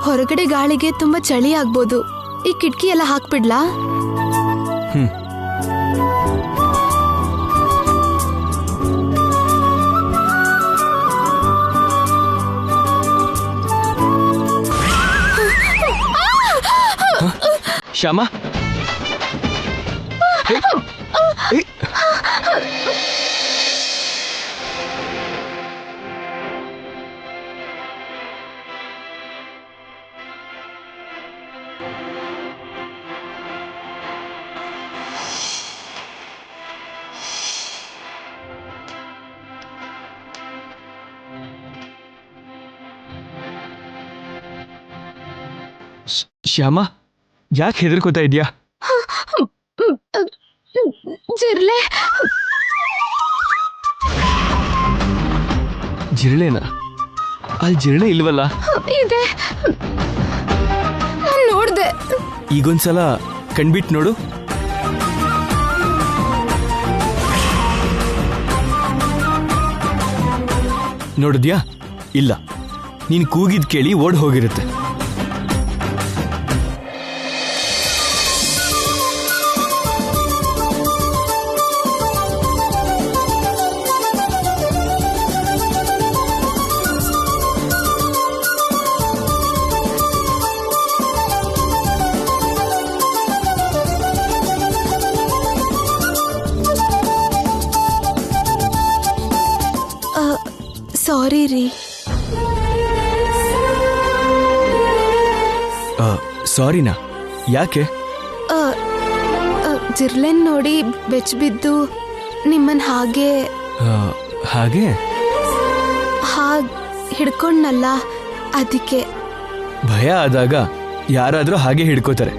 ಹೊರಗಡೆ ಗಾಳಿಗೆ ತುಂಬಾ ಚಳಿ ಆಗ್ಬೋದು. ಈ ಕಿಟಕಿ ಎಲ್ಲ ಹಾಕ್ಬಿಡ್ಲಾ? ಶ್ಯಾಮ, ಶ್ಯಾಮ, ಯಾಕೆ ಹೆದರ್ಕೋತಾ ಇದೆಯಾ? ಜಿರ್ಲೆ. ಜಿರಳೆನಾ? ಅಲ್ಲಿ ಜಿರಳೆ ಇಲ್ವಲ್ಲ? ಇದೆ, ನೋಡ್ದೆ. ಈಗೊಂದ್ಸಲ ಕಣ್ಬಿಟ್ಟು ನೋಡು. ನೋಡಿದ್ಯಾ? ಇಲ್ಲ, ನೀನ್ ಕೂಗಿದ್ ಕೇಳಿ ಓಡ್ ಹೋಗಿರುತ್ತೆ. ಸಾರಿ ರೀ. ಸಾರಿನಾ? ಯಾಕೆ? ಜಿರ್ಲೆನ್ ನೋಡಿ ಬೆಚ್ಚಬಿದ್ದು ನಿಮ್ಮನ್ ಹಾಗೆ ಹಿಡ್ಕೊಂಡ್ನಲ್ಲ, ಅದಕ್ಕೆ. ಭಯ ಆದಾಗ ಯಾರಾದ್ರೂ ಹಾಗೆ ಹಿಡ್ಕೋತಾರೆ.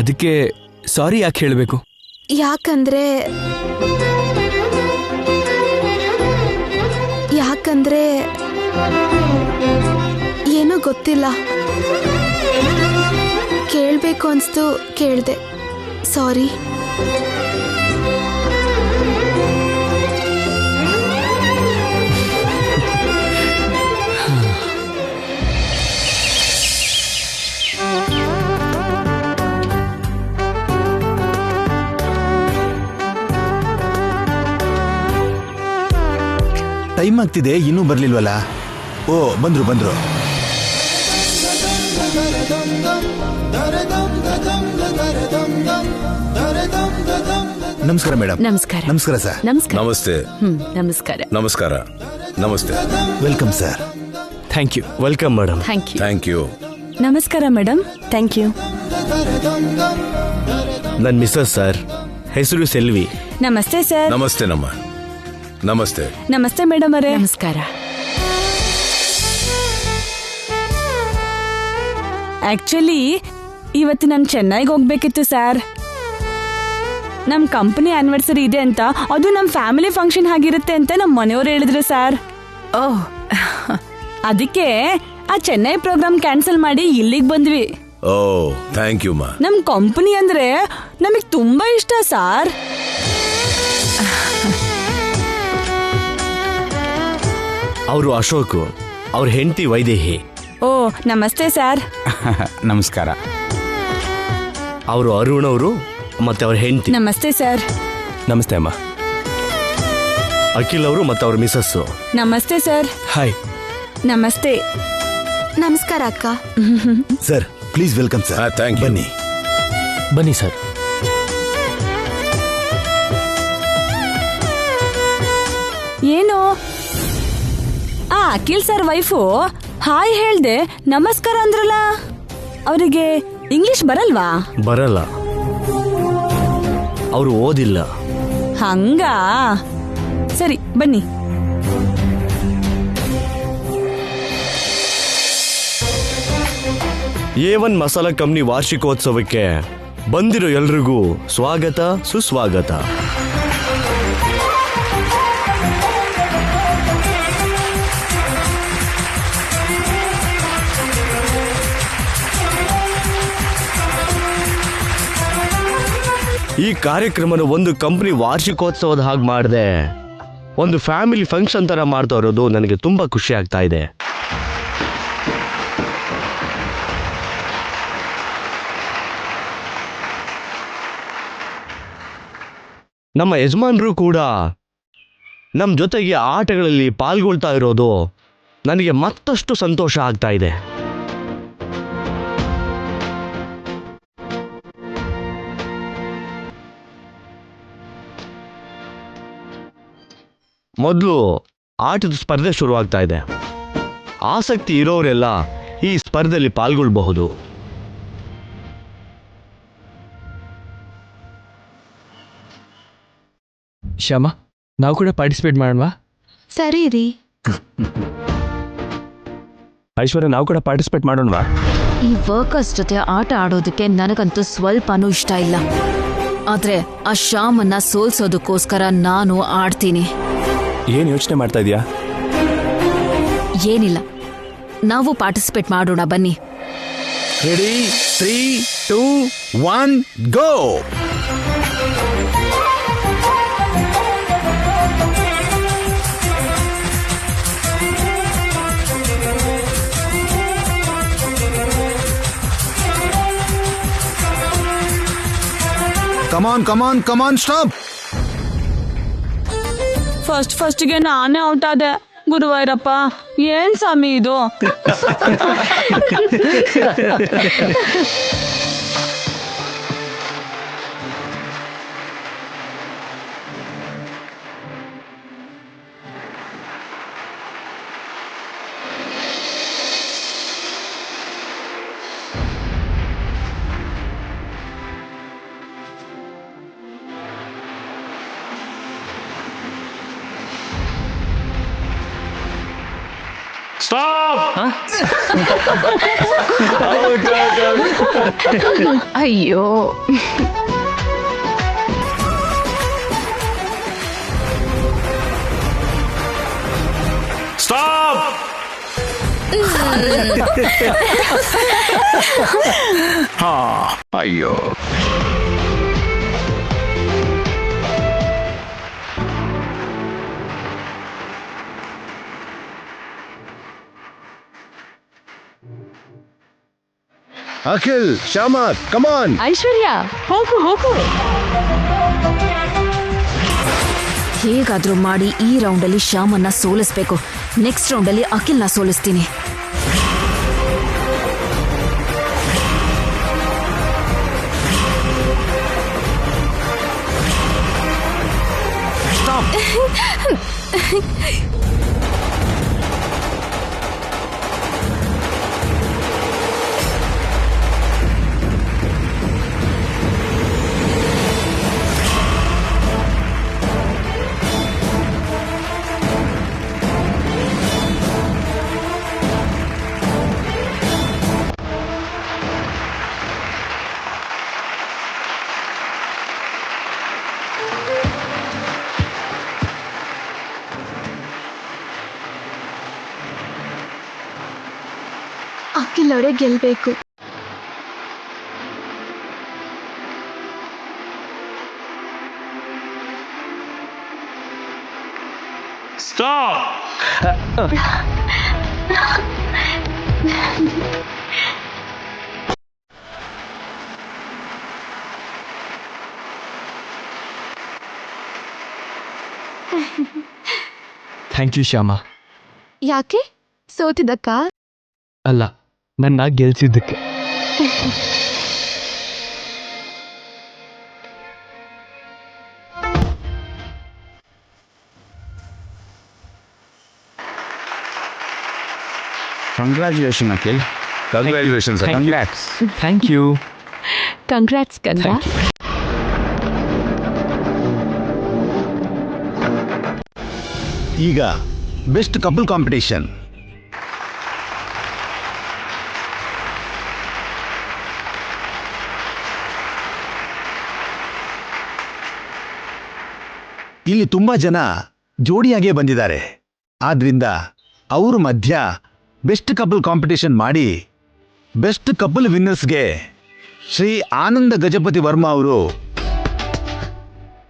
ಅದಕ್ಕೆ ಸಾರಿ ಯಾಕೆ ಹೇಳಬೇಕು? ಯಾಕಂದ್ರೆ ಏನೂ ಗೊತ್ತಿಲ್ಲ. ಕೇಳಬೇಕು ಅನ್ಸ್ತು, ಕೇಳ್ದೆ. ಸಾರಿ. ಟೈಮ್ ಆಗ್ತಿದೆ, ಇನ್ನೂ ಬರ್ಲಿಲ್ವಲ್ಲ? ಓ, ಬಂದ್ರು. ನಮಸ್ಕಾರ ಮೇಡಮ್. ನಮಸ್ಕಾರ. ನಮಸ್ಕಾರ ಸರ್. ನಮಸ್ತೆ. ನಮಸ್ಕಾರ. ನಮಸ್ಕಾರ. ನಮಸ್ತೆ. Welcome sir. Thank you. Welcome madam. Thank you. ನಮಸ್ಕಾರ ಮೇಡಮ್. Thank you. ನನ್ನ ಮಿಸಸ್ ಸರ್, ಹೆಸರು ಸೆಲ್ವಿ. ನಮಸ್ತೆ ಸರ್. ನಮಸ್ತೆ ನಮ್ಮ. ನಮಸ್ತೆ. ನಮಸ್ತೆ ಮೇಡಮ್ ಅವರೇ. ನಮಸ್ಕಾರ. ಆಕ್ಚುಲಿ ಇವತ್ತು ನಾನು ಚೆನ್ನೈಗೆ ಹೋಗ್ಬೇಕಿತ್ತು ಸರ್. ನಮ್ ಕಂಪನಿ ಆನಿವರ್ಸರಿ ಇದೆ ಅಂತ, ಅದು ನಮ್ ಫ್ಯಾಮಿಲಿ ಫಂಕ್ಷನ್ ಆಗಿರುತ್ತೆ ಅಂತ ನಮ್ಮ ಮನೆಯವರು ಹೇಳಿದ್ರು ಸರ್. ಓಹ್, ಅದಕ್ಕೆ ಆ ಚೆನ್ನೈ ಪ್ರೋಗ್ರಾಮ್ ಕ್ಯಾನ್ಸಲ್ ಮಾಡಿ ಇಲ್ಲಿಗೆ ಬಂದ್ವಿ. ಓ, ಥ್ಯಾಂಕ್ ಯು ಮಾ. ನಮ್ ಕಂಪನಿ ಅಂದ್ರೆ ನಮಗ್ ತುಂಬಾ ಇಷ್ಟ ಸರ್. ಅವರು ಅಶೋಕ್, ಅವ್ರ ಹೆಂಡತಿ ವೈದೇಹಿ. ಓ, ನಮಸ್ತೆ ಸರ್. ನಮಸ್ಕಾರ. ಅವರು ಅರುಣ್ ಅವರು ಮತ್ತೆ ಅವ್ರ ಹೆಂಡತಿ. ನಮಸ್ತೆ ಸರ್. ನಮಸ್ತೆ ಅಮ್ಮ. ಅಖಿಲ್ ಅವರು ಮತ್ತೆ ಅವ್ರ ಮಿಸಸ್. ನಮಸ್ತೆ ಸರ್. ಹಾಯ್. ನಮಸ್ತೆ. ನಮಸ್ಕಾರ ಅಕ್ಕ. Sir, please welcome sir. Thank you. ಬನ್ನಿ ಸರ್. ಏನು ಆ ಅಖಿಲ್ ಸರ್ ವೈಫು ಹಾಯ್ ಹೇಳ್ದೆ ನಮಸ್ಕಾರ ಅಂದ್ರಲ್ಲ, ಅವರಿಗೆ ಇಂಗ್ಲಿಷ್ ಬರಲ್ವಾ? ಬರಲ್ಲ, ಅವರು ಓದಿಲ್ಲ. ಹಂಗ? ಸರಿ, ಬನ್ನಿ. A1 ಮಸಾಲಾ ಕಂಪನಿ ವಾರ್ಷಿಕೋತ್ಸವಕ್ಕೆ ಬಂದಿರೋ ಎಲ್ರಿಗೂ ಸ್ವಾಗತ, ಸುಸ್ವಾಗತ. ಈ ಕಾರ್ಯಕ್ರಮನ ಒಂದು ಕಂಪನಿ ವಾರ್ಷಿಕೋತ್ಸವದ ಹಾಗೆ ಮಾಡಿದೆ, ಒಂದು ಫ್ಯಾಮಿಲಿ ಫಂಕ್ಷನ್ ತರ ಮಾಡ್ತಾ ಇರೋದು ನನಗೆ ತುಂಬಾ ಖುಷಿ ಆಗ್ತಾ ಇದೆ. ನಮ್ಮ ಯಜಮಾನರು ಕೂಡ ನಮ್ಮ ಜೊತೆಗೆ ಆಟಗಳಲ್ಲಿ ಪಾಲ್ಗೊಳ್ತಾ ಇರೋದು ನನಗೆ ಮತ್ತಷ್ಟು ಸಂತೋಷ ಆಗ್ತಾ ಇದೆ. ಮೊದಲು ಆಟದ ಸ್ಪರ್ಧೆ ಶುರುವಾಗ್ತಾ ಇದೆ. ಆಸಕ್ತಿ ಇರೋರೆಲ್ಲ ಈ ಸ್ಪರ್ಧೆಯಲ್ಲಿ ಪಾಲ್ಗೊಳ್ಬಹುದು. ಶ್ಯಾಮ, ನಾವು ಕೂಡ ಪಾರ್ಟಿಸಿಪೇಟ್ ಮಾಡೋಣವಾ? ಸರಿ ರೀ. ಐಶ್ವರ್ಯ, ನಾವು ಕೂಡ ಪಾರ್ಟಿಸಿಪೇಟ್ ಮಾಡೋಣವಾ? ಈ ವರ್ಕರ್ಸ್ ಜೊತೆ ಆಟ ಆಡೋದಕ್ಕೆ ನನಗಂತೂ ಸ್ವಲ್ಪನೂ ಇಷ್ಟ ಇಲ್ಲ. ಆದ್ರೆ ಆ ಶ್ಯಾಮನ್ನ ಸೋಲ್ಸೋದಕ್ಕೋಸ್ಕರ ನಾನು ಆಡ್ತೀನಿ. ಏನ್ ಯೋಚನೆ ಮಾಡ್ತಾ ಇದೀಯಾ? ಏನಿಲ್ಲ, ನಾವು ಪಾರ್ಟಿಸಿಪೇಟ್ ಮಾಡೋಣ ಬನ್ನಿ. Ready, 3, 2, 1, go. Come on, stop. ಫಸ್ಟ್ಗೆ ನಾನೇ ಔಟ್ ಆದೆ. ಗುರುವಾರಪ್ಪ, ಏನ್ ಸ್ವಾಮಿ ಇದು? ಅಯ್ಯೋ, ಅಯ್ಯೋ, ಅಖಿಲ್, ಶ್ಯಾಮ, ಕಮಾನ್. ಐಶ್ವರ್ಯ, ಹೋಗು. ಹೇಗಾದ್ರೂ ಮಾಡಿ ಈ ರೌಂಡಲ್ಲಿ ಶ್ಯಾಮನ್ನ ಸೋಲಿಸ್ಬೇಕು. ನೆಕ್ಸ್ಟ್ ರೌಂಡಲ್ಲಿ ಅಖಿಲ್ನ ಸೋಲಿಸ್ತೀನಿ. ಅಖಿಲ್ ಅವರೇ ಗೆಲ್ಬೇಕು. Thank you Shyama. ಯಾಕೆ ಸೋತಿದ್ದಕ್ಕ? ಅಲ್ಲ, ನನ್ನ ಗೆಲ್ಸಿದ್ದಕ್ಕೆ. Congratulation Akhil. Congratulations. Thank you. Congrats ಕಂದ. ಈಗ ಬೆಸ್ಟ್ ಕಪಲ್ ಕಾಂಪಿಟೇಷನ್. ಇಲ್ಲಿ ತುಂಬಾ ಜನ ಜೋಡಿಯಾಗೇ ಬಂದಿದ್ದಾರೆ. ಆದ್ರಿಂದ ಅವ್ರ ಮಧ್ಯ ಬೆಸ್ಟ್ ಕಪಲ್ ಕಾಂಪಿಟೇಷನ್ ಮಾಡಿ ಬೆಸ್ಟ್ ಕಪಲ್ ವಿನ್ನರ್ಸ್ಗೆ ಶ್ರೀ ಆನಂದ ಗಜಪತಿ ವರ್ಮಾ ಅವರು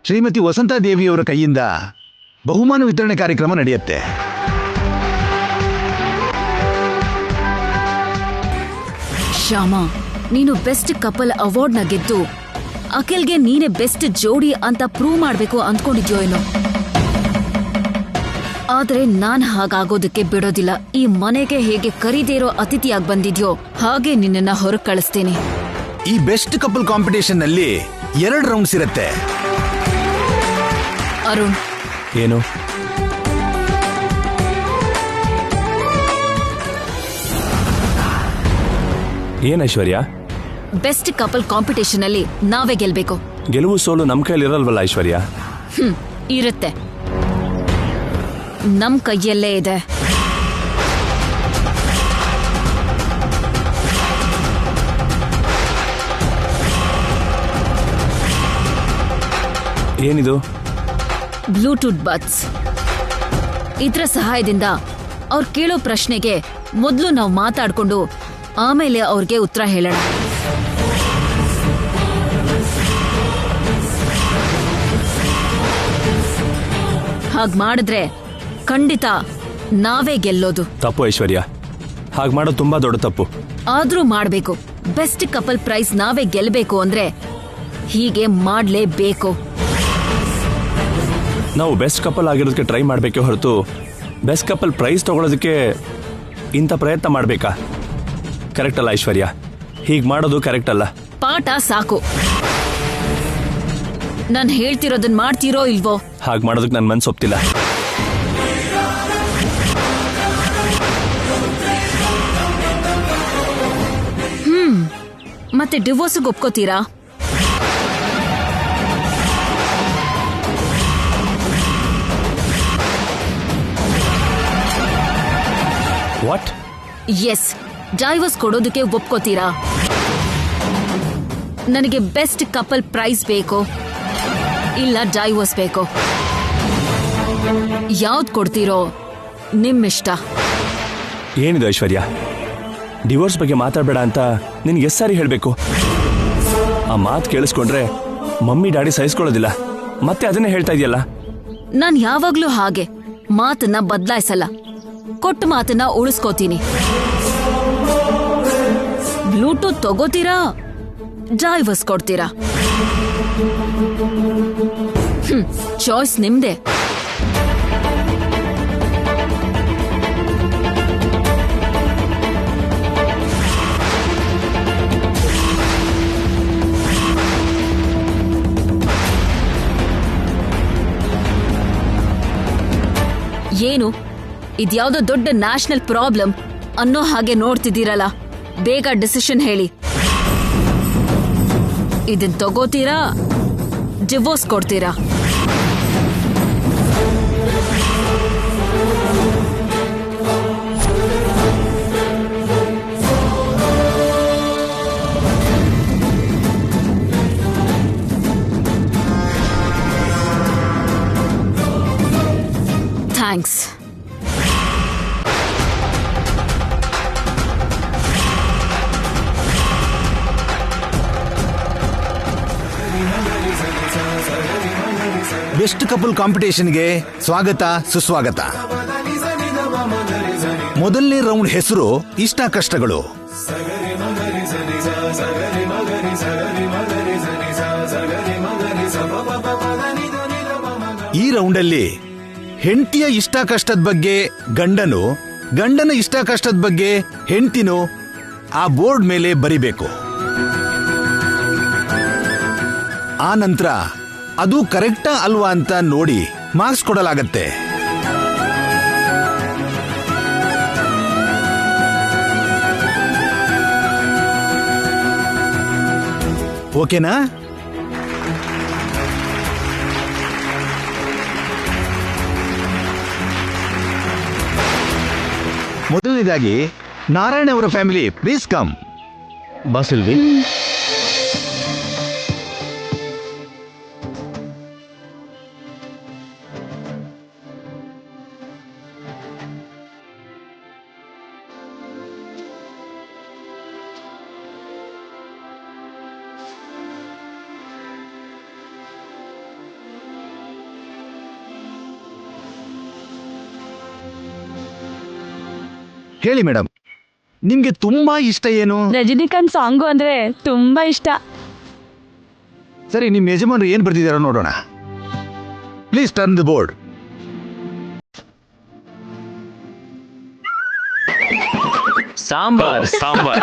ಶ್ರೀಮತಿ ವಸಂತಾದೇವಿಯವರ ಕೈಯಿಂದ ಬಹುಮಾನ ವಿತರಣೆ ಕಾರ್ಯಕ್ರಮ ನಡೆಯುತ್ತೆ. ಶ್ಯಾಮ, ನೀನು ಬೆಸ್ಟ್ ಕಪಲ್ ಅವಾರ್ಡ್ನ ಗೆದ್ದು ಅಖಿಲ್ಗೆ ನೀನೇ ಬೆಸ್ಟ್ ಜೋಡಿ ಅಂತ ಪ್ರೂವ್ ಮಾಡ್ಬೇಕು ಅಂದ್ಕೊಂಡಿದ್ಯೋ ಏನೋ. ಆದ್ರೆ ನಾನ್ ಹಾಗಾಗೋದಕ್ಕೆ ಬಿಡೋದಿಲ್ಲ. ಈ ಮನೆಗೆ ಹೇಗೆ ಕರೀದೇ ಇರೋ ಅತಿಥಿಯಾಗಿ ಬಂದಿದ್ಯೋ ಹಾಗೆ ನಿನ್ನನ್ನ ಹೊರಗ್ ಕಳಿಸ್ತೇನೆ. ಈ ಬೆಸ್ಟ್ ಕಪಲ್ ಕಾಂಪಿಟೇಷನ್ ನಲ್ಲಿ 2 ರೌಂಡ್ಸ್ ಇರುತ್ತೆ. ಅರುಣ್, ಏನು? ಏನ್ ಐಶ್ವರ್ಯ? ಬೆಸ್ಟ್ ಕಪಲ್ ಕಾಂಪಿಟೇಷನ್ ಅಲ್ಲಿ ನಾವೇ ಗೆಲ್ಬೇಕು. ಗೆಲುವು ಸೋಲು ನಮ್ ಕೈಲಿ ಇರಲ್ವಲ್ಲ ಐಶ್ವರ್ಯ? ಇರುತ್ತೆ, ನಮ್ ಕೈಯಲ್ಲೇ ಇದೆ. ಏನಿದು? Bluetooth buds. ಇದ್ರ ಸಹಾಯದಿಂದ ಅವ್ರು ಕೇಳೋ ಪ್ರಶ್ನೆಗೆ ಮೊದಲು ನಾವು ಮಾತಾಡ್ಕೊಂಡು ಆಮೇಲೆ ಅವ್ರಿಗೆ ಉತ್ತರ ಹೇಳೋಣ. ಹಾಗ್ ಮಾಡಿದ್ರೆ ಖಂಡಿತ ನಾವೇ ಗೆಲ್ಲೋದು. ತಪ್ಪು ಐಶ್ವರ್ಯ, ಹಾಗೆ ಮಾಡೋದು ತುಂಬಾ ದೊಡ್ಡ ತಪ್ಪು. ಆದ್ರೂ ಮಾಡ್ಬೇಕು. ಬೆಸ್ಟ್ ಕಪಲ್ ಪ್ರೈಸ್ ನಾವೇ ಗೆಲ್ಬೇಕು ಅಂದ್ರೆ ಹೀಗೆ ಮಾಡ್ಲೇಬೇಕು. ನಾವು ಬೆಸ್ಟ್ ಕಪಲ್ ಆಗಿರೋದಕ್ಕೆ ಟ್ರೈ ಮಾಡಬೇಕೆ ಹೊರತು ಬೆಸ್ಟ್ ಕಪಲ್ ಪ್ರೈಸ್ ತಗೊಳ್ಳೋದಕ್ಕೆ ಇಂಥ ಪ್ರಯತ್ನ ಮಾಡಬೇಕಾ? ಕರೆಕ್ಟ್ ಅಲ್ಲ ಐಶ್ವರ್ಯ, ಹೀಗೆ ಮಾಡೋದು ಕರೆಕ್ಟ್ ಅಲ್ಲ. ಪಾಠ ಸಾಕು. ನಾನ್ ಹೇಳ್ತಿರೋದನ್ನ ಮಾಡ್ತೀರೋ ಇಲ್ವೋ? ಹಾಗೆ ಮಾಡೋದಕ್ಕೆ ನನ್ನ ಮನಸ್ಸು ಒಪ್ತಿಲ್ಲ. ಮತ್ತೆ ಡಿವೋರ್ಸ್ಗೆ ಒಪ್ಕೋತೀರಾ? ವಾಟ್? ಎಸ್, ಡೈವರ್ಸ್ ಕೊಡೋದಕ್ಕೆ ಒಪ್ಕೋತೀರಾ? ನನಗೆ ಬೆಸ್ಟ್ ಕಪಲ್ ಪ್ರೈಸ್ ಬೇಕು, ಇಲ್ಲ ಡೈವರ್ಸ್ ಬೇಕು. ಯಾವ್ದು ಕೊಡ್ತೀರೋ ನಿಮ್ಮಿಷ್ಟ. ಏನಿದು ಐಶ್ವರ್ಯ, ಡಿವೋರ್ಸ್ ಬಗ್ಗೆ ಮಾತಾಡಬೇಡ ಅಂತ ನಿನ್ಗೆ ಎಷ್ಟು ಸಾರಿ ಹೇಳಬೇಕು? ಆ ಮಾತು ಕೇಳಿಸ್ಕೊಂಡ್ರೆ ಮಮ್ಮಿ ಡ್ಯಾಡಿ ಸಹಿಸ್ಕೊಳ್ಳೋದಿಲ್ಲ, ಮತ್ತೆ ಅದನ್ನೇ ಹೇಳ್ತಾ ಇದೆಯಲ್ಲ. ನಾನ್ ಯಾವಾಗ್ಲೂ ಹಾಗೆ ಮಾತನ್ನ ಬದಲಾಯಿಸಲ್ಲ, ಕೊಟ್ಟ ಮಾತನ್ನ ಉಳಿಸ್ಕೋತೀನಿ. ಬ್ಲೂಟೂತ್ ತಗೋತೀರಾ, ಡೈವರ್ಸ್ ಕೊಡ್ತೀರಾ? ಚಾಯ್ಸ್ ನಿಮ್ದೆ. ಏನು ಇದ್ಯಾವುದೋ ದೊಡ್ಡ ನ್ಯಾಷನಲ್ ಪ್ರಾಬ್ಲಮ್ ಅನ್ನೋ ಹಾಗೆ ನೋಡ್ತಿದ್ದೀರಲ್ಲ, ಬೇಗ ಡಿಸಿಷನ್ ಹೇಳಿ. ಇದನ್ ತಗೋತೀರಾ, ಡಿವೋರ್ಸ್ ಕೊಡ್ತೀರಾ? ಥ್ಯಾಂಕ್ಸ್. ಬೆಸ್ಟ್ ಕಪಲ್ ಕಾಂಪಿಟೇಷನ್ಗೆ ಸ್ವಾಗತ ಸುಸ್ವಾಗತ. ಮೊದಲನೇ ರೌಂಡ್ ಹೆಸರು ಇಷ್ಟ ಕಷ್ಟಗಳು. ಈ ರೌಂಡಲ್ಲಿ ಹೆಂಡತಿಯ ಇಷ್ಟ ಕಷ್ಟದ ಬಗ್ಗೆ ಗಂಡನು, ಗಂಡನ ಇಷ್ಟ ಕಷ್ಟದ ಬಗ್ಗೆ ಹೆಂಡತಿನು ಆ ಬೋರ್ಡ್ ಮೇಲೆ ಬರಿಬೇಕು. ಆ ನಂತರ ಅದು ಕರೆಕ್ಟಾ ಅಲ್ವಾ ಅಂತ ನೋಡಿ ಮಾರ್ಕ್ಸ್ ಕೊಡಲಾಗತ್ತೆ. ಓಕೆನಾ? ಮೊದಲನೇದಾಗಿ ನಾರಾಯಣ್ ಅವರ ಫ್ಯಾಮಿಲಿ, ಪ್ಲೀಸ್ ಕಮ್. ಬಾಸಿಲ್ವಿ, ಹೇಳಿ ಮೇಡಮ್, ನಿಮ್ಗೆ ತುಂಬಾ ಇಷ್ಟ ಏನು? ರಜನಿಕಾಂತ್ ಸಾಂಗು ಅಂದ್ರೆ ತುಂಬಾ ಇಷ್ಟ. ಸರಿ, ನಿಮ್ಮ ಯಜಮಾನರು ಏನು ಬರ್ತಿದ್ದಾರೋ ನೋಡೋಣ. Please turn the board. Sambar sambar.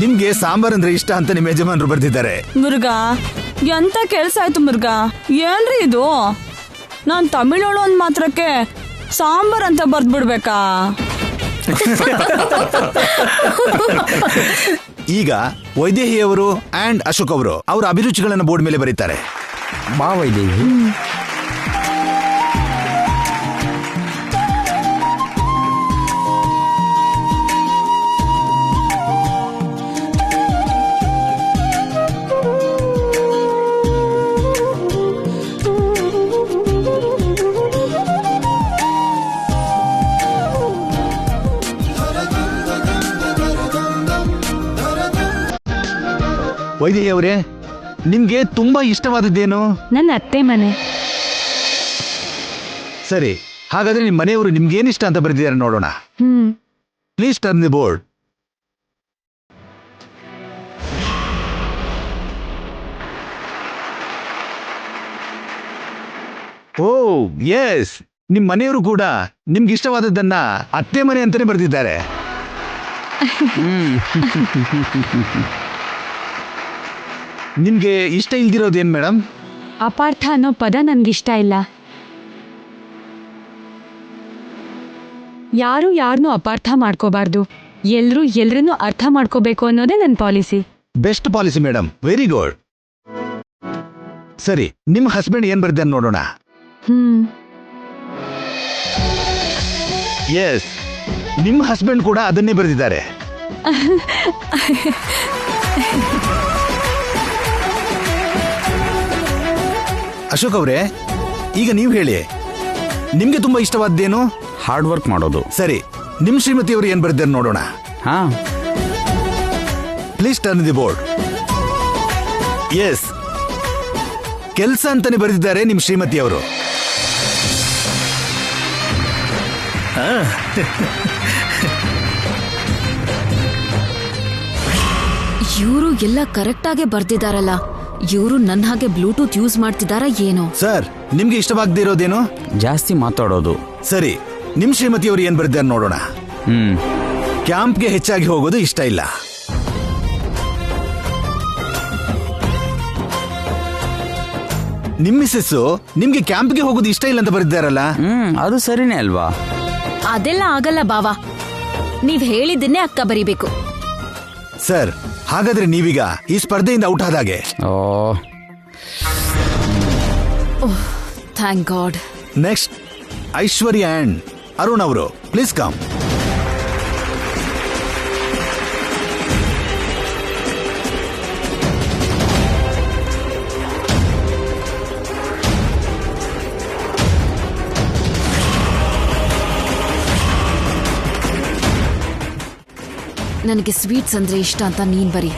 ನಿಮ್ಗೆ ಸಾಂಬಾರ್ ಅಂದ್ರೆ ಇಷ್ಟ ಅಂತ ನಿಮ್ಮ ಯಜಮಾನರು ಬರ್ತಿದ್ದಾರೆ. ಮುರುಘಾ, ಎಂತ ಕೆಲ್ಸ ಆಯ್ತು ಮುರುಘಾ? ಏನ್ರಿ ಇದು? ನಾನ್ ತಮಿಳೋಳು ಒಂದ್ ಮಾತ್ರಕ್ಕೆ ಸಾಂಬಾರ್ ಅಂತ ಬರ್ದ್ಬಿಡ್ಬೇಕಾ? ಈಗ ವೈದೇಹಿಯವರು ಅಂಡ್ ಅಶೋಕ್ ಅವರು ಅವರ ಅಭಿರುಚಿಗಳನ್ನು ಬೋರ್ಡ್ ಮೇಲೆ ಬರೀತಾರೆ. ಬಾ ವೈದೇಹಿ. ವೈದೇಹಿ ಅವರೇ, ನಿಮ್ಗೆ ತುಂಬಾ ಇಷ್ಟವಾದದ್ದೇನು? ನನ್ನ ಅತ್ತೆ ಮನೆ. ಸರಿ, ಹಾಗಾದ್ರೆ ನಿಮ್ಮ ಮನೆಯವರು ನಿಮ್ಗೇನು ಇಷ್ಟ ಅಂತ ಬರೆದಿದ್ದಾರೆ ನೋಡೋಣ. Please turn the board. Oh yes, ನಿಮ್ಮ ಮನೆಯವರು ಕೂಡ ನಿಮ್ಗೆ ಇಷ್ಟವಾದದ್ದನ್ನ ಅತ್ತೆ ಮನೆ ಅಂತಾನೆ ಬರೆದಿದ್ದಾರೆ. ನಿಮ್ಗೆ ಇಷ್ಟ ಇಲ್ದಿರೋದೇನ್ ಮೇಡಮ್? ಅಪಾರ್ಥ ಅನ್ನೋ ಪದ ನನ್ಗಿಷ್ಟ ಇಲ್ಲ. ಯಾರು ಯಾರನ್ನೂ ಅಪಾರ್ಥ ಮಾಡ್ಕೋಬಾರ್ದು, ಎಲ್ರೂ ಎಲ್ರನ್ನೂ ಅರ್ಥ ಮಾಡ್ಕೋಬೇಕು ಅನ್ನೋದೇ ನನ್ನ policy. Best policy madam, very good. ಸರಿ, ನಿಮ್ಮ ಹಸ್ಬೆಂಡ್ ಏನ್ ಬರ್ದಿದ್ದಾರೆ ನೋಡೋಣ. ಎಸ್, ನಿಮ್ಮ ಹಸ್ಬೆಂಡ್ ಕೂಡ ಅದನ್ನೇ ಬರೆದಿದ್ದಾರೆ. ಅಶೋಕ್ ಅವರೇ, ಈಗ ನೀವು ಹೇಳಿ, ನಿಮ್ಗೆ ತುಂಬಾ ಇಷ್ಟವಾದ್ದೇನು? ಹಾರ್ಡ್ ವರ್ಕ್ ಮಾಡೋದು. ಸರಿ, ನಿಮ್ ಶ್ರೀಮತಿಯವರು ಏನ್ ಬರೆದಿದ್ದಾರೆ ನೋಡೋಣ. ಹಾ, please turn the board. Yes, ಕೆಲಸ ಅಂತಾನೆ ಬರೆದಿದ್ದಾರೆ ನಿಮ್ ಶ್ರೀಮತಿಯವರು. ಇವರು ಎಲ್ಲ ಕರೆಕ್ಟಾಗೆ ಬರ್ದಿದಾರಲ್ಲ. ಇವರು ನನ್ನ ಹಾಗೆ ಬ್ಲೂಟೂತ್ ಯೂಸ್ ಮಾಡ್ತಿದಾರ ಏನೋ? ಸರ್, ನಿಮ್ಗೆ ಇಷ್ಟವಾಗದೇ ಇರೋದೇನು? ಜಾಸ್ತಿ ಮಾತಾಡೋದು. ಸರಿ, ನಿಮ್ ಶ್ರೀಮತಿಯವರು ಏನ್ ಬರೆದಿದ್ದಾರೆ ನೋಡೋಣ. ಕ್ಯಾಂಪ್ಗೆ ಹೆಚ್ಚಾಗಿ ಹೋಗೋದು ಇಷ್ಟ ಇಲ್ಲ. ನಿಮ್ ಮಿಸ್ಸಸ್ ನಿಮ್ಗೆ ಕ್ಯಾಂಪ್ಗೆ ಹೋಗೋದು ಇಷ್ಟ ಇಲ್ಲ ಅಂತ ಬರೆದಿದ್ದಾರಲ್ಲ. ಅದು ಸರಿನೇ ಅಲ್ವಾ? ಅದೆಲ್ಲ ಆಗಲ್ಲ ಬಾವಾ, ನೀವ್ ಹೇಳಿದ್ದನ್ನೇ ಅಕ್ಕ ಬರಿಬೇಕು. ಸರ್, ಹಾಗಾದ್ರೆ ನೀವೀಗ ಈ ಸ್ಪರ್ಧೆಯಿಂದ ಔಟ್ ಆದಾಗೆ. Oh, thank God. Next, Aishwarya and Arun ಅವರು, ಪ್ಲೀಸ್ ಕಮ್. ನನಗೆ ಸ್ವೀಟ್ಸ್ ಅಂದ್ರೆ ಇಷ್ಟ ಅಂತ ನೀನ್ ಬರಿ.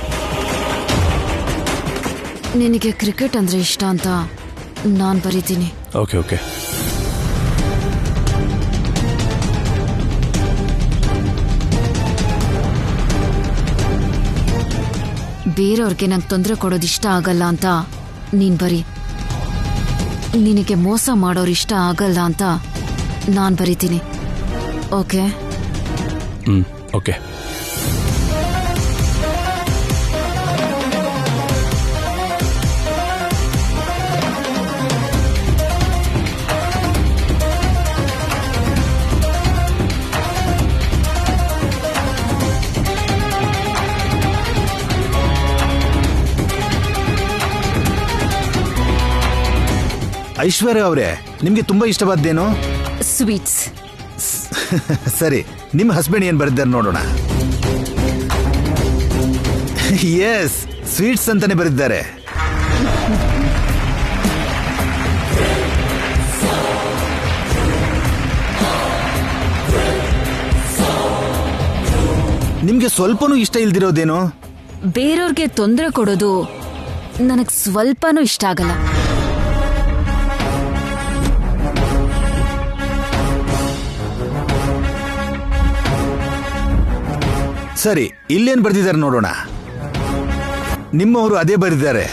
ನಿನಗೆ ಕ್ರಿಕೆಟ್ ಅಂದ್ರೆ ಇಷ್ಟ ಅಂತ ನಾನ್ ಬರೀತೀನಿ. Okay okay. ಬೇರೆಯವ್ರಿಗೆ ನಂಗೆ ತೊಂದರೆ ಕೊಡೋದು ಇಷ್ಟ ಆಗಲ್ಲ ಅಂತ ನೀನ್ ಬರಿ. ನಿನಗೆ ಮೋಸ ಮಾಡೋರು ಇಷ್ಟ ಆಗಲ್ಲ ಅಂತ ನಾನ್ ಬರೀತೀನಿ. ಓಕೆ? ಓಕೆ. ಐಶ್ವರ್ಯ ಅವರೇ, ನಿಮ್ಗೆ ತುಂಬಾ ಇಷ್ಟವಾದ್ದೇನು? ಸ್ವೀಟ್ಸ್. ಸರಿ, ನಿಮ್ಮ ಹಸ್ಬೆಂಡ್ ಏನ್ ಬರೆದಿದ್ದಾರೆ ನೋಡೋಣ. ಎಸ್, ಸ್ವೀಟ್ಸ್ ಅಂತಾನೆ ಬರೆದಿದ್ದಾರೆ. ನಿಮ್ಗೆ ಸ್ವಲ್ಪನೂ ಇಷ್ಟ ಇಲ್ದಿರೋದೇನು? ಬೇರೆಯವ್ರಿಗೆ ತೊಂದರೆ ಕೊಡೋದು ನನಗ್ ಸ್ವಲ್ಪನೂ ಇಷ್ಟ ಆಗಲ್ಲ. ಸರಿ, ಇಲ್ಲೇನ್ ಬರೆದಿದ್ದಾರೆ ನೋಡೋಣ. ನಿಮ್ಮವರು ಅದೇ ಬರೆದಿದ್ದಾರೆ.